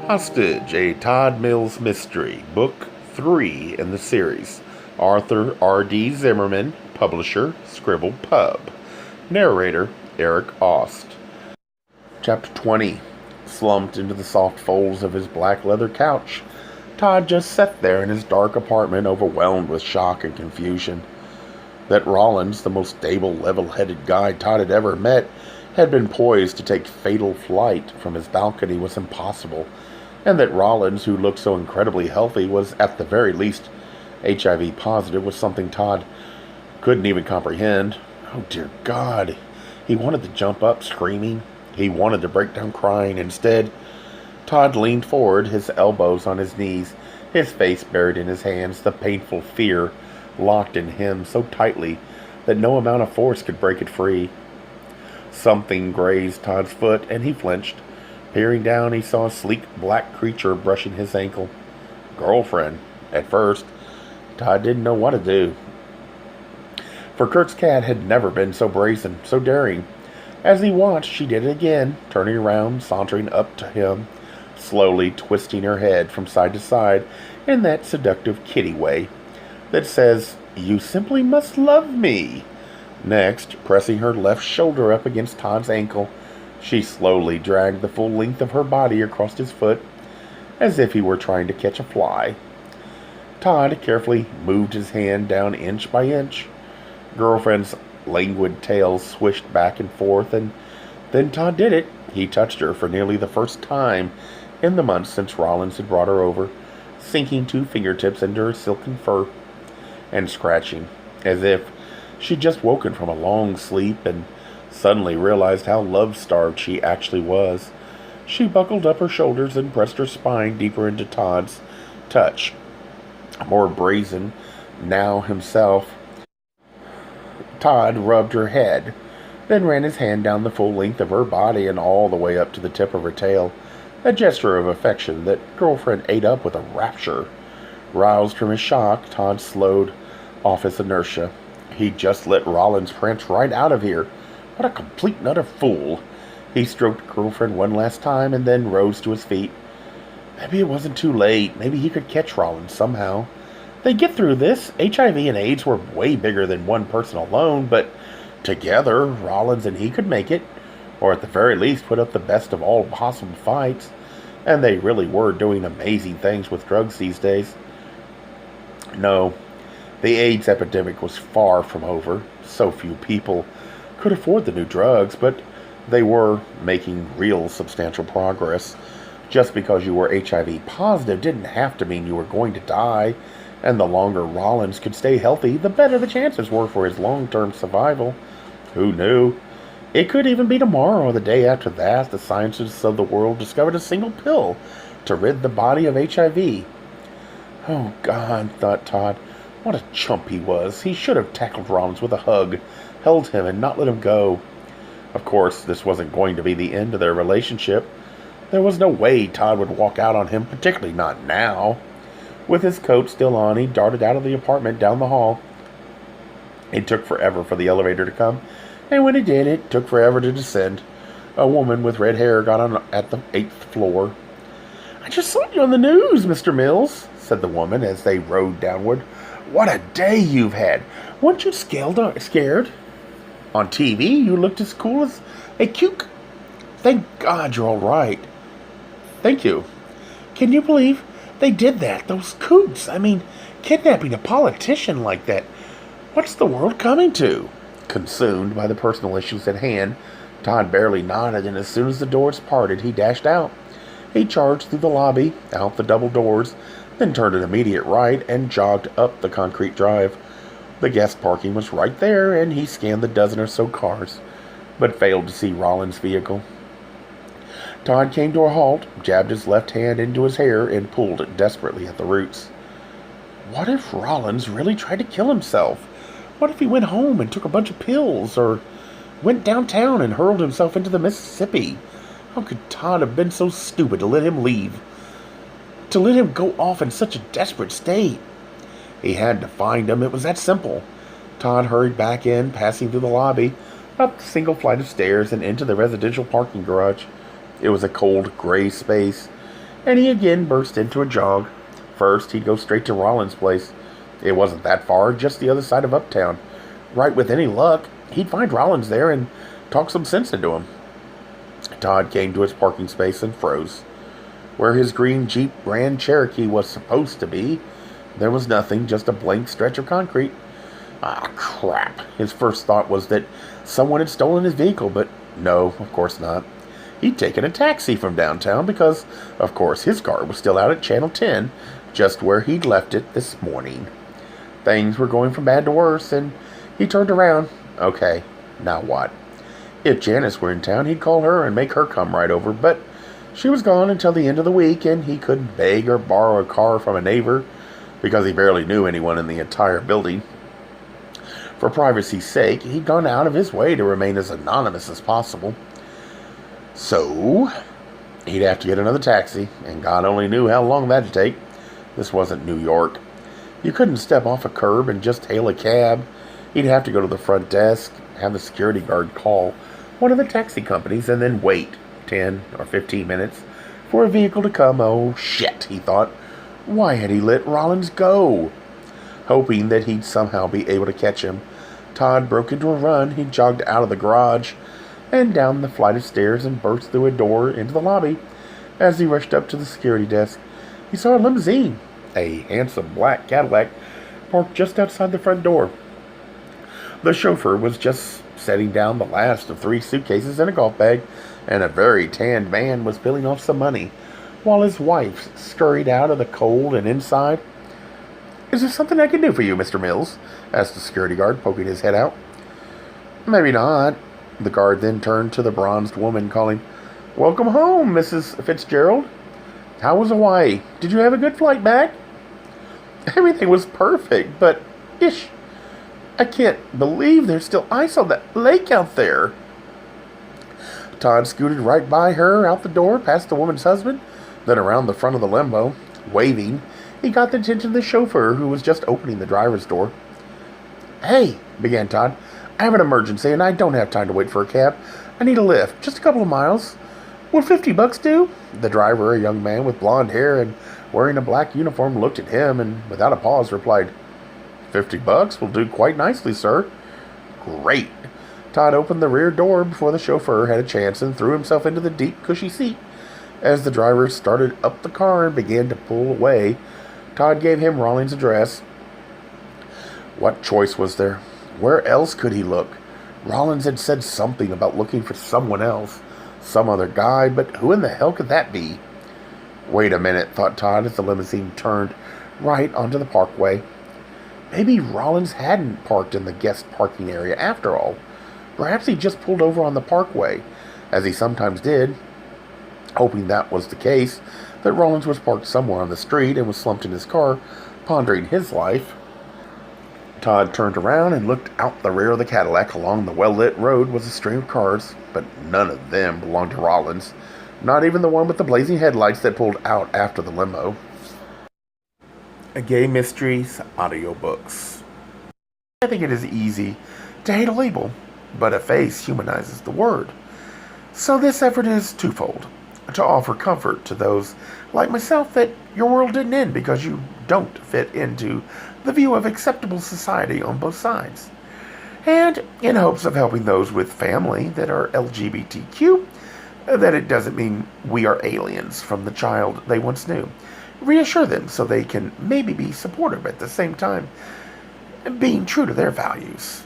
Hostage, a Todd Mills mystery, book 3 in the series. Author R.D. Zimmerman, publisher Scribble Pub. Narrator Eric Aust. Chapter 20. Slumped into the soft folds of his black leather couch, Todd just sat there in his dark apartment, overwhelmed with shock and confusion. That Rawlins, the most stable, level-headed guy Todd had ever met, had been poised to take fatal flight from his balcony was impossible, and that Rawlins, who looked so incredibly healthy, was at the very least HIV positive was something Todd couldn't even comprehend. Oh dear God. He wanted to jump up screaming. He wanted to break down crying. Instead, Todd leaned forward, his elbows on his knees, his face buried in his hands, the painful fear locked in him so tightly that no amount of force could break it free. Something grazed Todd's foot, and he flinched. Peering down, he saw a sleek black creature brushing his ankle. Girlfriend. At first, Todd didn't know what to do. For Kurt's cat had never been so brazen, so daring. As he watched, she did it again, turning around, sauntering up to him, slowly twisting her head from side to side in that seductive kitty way that says, "You simply must love me." Next, pressing her left shoulder up against Todd's ankle, she slowly dragged the full length of her body across his foot, as if he were trying to catch a fly. Todd carefully moved his hand down inch by inch. Girlfriend's languid tail swished back and forth, and then Todd did it. He touched her for nearly the first time in the months since Rawlins had brought her over, sinking 2 fingertips into her silken fur and scratching, as if she'd just woken from a long sleep and suddenly realized how love-starved she actually was. She buckled up her shoulders and pressed her spine deeper into Todd's touch. More brazen now himself, Todd rubbed her head, then ran his hand down the full length of her body and all the way up to the tip of her tail, a gesture of affection that girlfriend ate up with a rapture. Roused from his shock, Todd slowed off his inertia. He'd just let Rawlins prance right out of here. What a complete and utter fool. He stroked girlfriend one last time and then rose to his feet. Maybe it wasn't too late. Maybe he could catch Rawlins somehow. They'd get through this. HIV and AIDS were way bigger than one person alone, but together, Rawlins and he could make it, or at the very least put up the best of all possible fights. And they really were doing amazing things with drugs these days. No, the AIDS epidemic was far from over. So few people could afford the new drugs, but they were making real substantial progress. Just because you were HIV positive didn't have to mean you were going to die, and the longer Rawlins could stay healthy, the better the chances were for his long-term survival. Who knew? It could even be tomorrow or the day after that the scientists of the world discovered a single pill to rid the body of HIV. Oh, God, thought Todd. What a chump he was. He should have tackled Rawlins with a hug, held him, and not let him go. Of course, this wasn't going to be the end of their relationship. There was no way Todd would walk out on him, particularly not now. With his coat still on, he darted out of the apartment down the hall. It took forever for the elevator to come, and when it did, it took forever to descend. A woman with red hair got on at the 8th floor. "I just saw you on the news, Mr. Mills," said the woman as they rode downward. "What a day you've had. Weren't you scared? On TV, you looked as cool as a cuke. Thank God you're all right." "Thank you. Can you believe they did that? Those coots. I mean, kidnapping a politician like that. What's the world coming to?" Consumed by the personal issues at hand, Todd barely nodded, and as soon as the doors parted, he dashed out. He charged through the lobby, out the double doors, then turned an immediate right and jogged up the concrete drive. The guest parking was right there, and he scanned the dozen or so cars, but failed to see Rawlins' vehicle. Todd came to a halt, jabbed his left hand into his hair, and pulled desperately at the roots. What if Rawlins really tried to kill himself? What if he went home and took a bunch of pills, or went downtown and hurled himself into the Mississippi? How could Todd have been so stupid to let him leave? To let him go off in such a desperate state? He had to find him. It was that simple. Todd hurried back in, passing through the lobby, up the single flight of stairs, and into the residential parking garage. It was a cold, gray space. and he again burst into a jog. First, he'd go straight to Rawlins' place. It wasn't that far, just the other side of Uptown. Right, with any luck, he'd find Rawlins there and talk some sense into him. Todd came to his parking space and froze. Where his green Jeep Grand Cherokee was supposed to be, there was nothing, just a blank stretch of concrete. Ah, crap. His first thought was that someone had stolen his vehicle, but no, of course not. He'd taken a taxi from downtown because, of course, his car was still out at Channel 10, just where he'd left it this morning. Things were going from bad to worse, and he turned around. Okay, now what? If Janice were in town, he'd call her and make her come right over, but she was gone until the end of the week, and he couldn't beg or borrow a car from a neighbor because he barely knew anyone in the entire building. For privacy's sake, he'd gone out of his way to remain as anonymous as possible. So, he'd have to get another taxi, and God only knew how long that'd take. This wasn't New York. You couldn't step off a curb and just hail a cab. He'd have to go to the front desk, have the security guard call one of the taxi companies, and then wait 10 or 15 minutes for a vehicle to come. Oh, shit, he thought. Why had he let Rawlins go? Hoping that he'd somehow be able to catch him, Todd broke into a run. He jogged out of the garage and down the flight of stairs and burst through a door into the lobby. As he rushed up to the security desk, he saw a limousine, a handsome black Cadillac, parked just outside the front door. The chauffeur was just setting down the last of 3 suitcases and a golf bag, and a very tanned man was peeling off some money, while his wife scurried out of the cold and inside. "Is there something I can do for you, Mr. Mills?" asked the security guard, poking his head out. "Maybe not." The guard then turned to the bronzed woman, calling, "Welcome home, Mrs. Fitzgerald. How was Hawaii? Did you have a good flight back?" "Everything was perfect, but, ish, I can't believe there's still ice on that lake out there." Todd scooted right by her, out the door, past the woman's husband, then around the front of the limo. Waving, he got the attention of the chauffeur, who was just opening the driver's door. "Hey," began Todd, "I have an emergency, and I don't have time to wait for a cab. I need a lift, just a couple of miles. Will $50 do?" The driver, a young man with blonde hair and wearing a black uniform, looked at him and, without a pause, replied, $50 will do quite nicely, sir." "Great." Todd opened the rear door before the chauffeur had a chance and threw himself into the deep, cushy seat. As the driver started up the car and began to pull away, Todd gave him Rawlins' address. What choice was there? Where else could he look? Rawlins had said something about looking for someone else, some other guy, but who in the hell could that be? Wait a minute, thought Todd as the limousine turned right onto the parkway. Maybe Rawlins hadn't parked in the guest parking area after all. Perhaps he just pulled over on the parkway, as he sometimes did. Hoping that was the case, that Rawlins was parked somewhere on the street and was slumped in his car, pondering his life. Todd turned around and looked out the rear of the Cadillac. Along the well-lit road was a string of cars, but none of them belonged to Rawlins, not even the one with the blazing headlights that pulled out after the limo. Gay Mysteries audiobooks. I think it is easy to hate a label, but a face humanizes the word. So this effort is twofold: to offer comfort to those like myself that your world didn't end because you don't fit into the view of acceptable society on both sides, and in hopes of helping those with family that are LGBTQ, that it doesn't mean we are aliens from the child they once knew. Reassure them so they can maybe be supportive at the same time, being true to their values.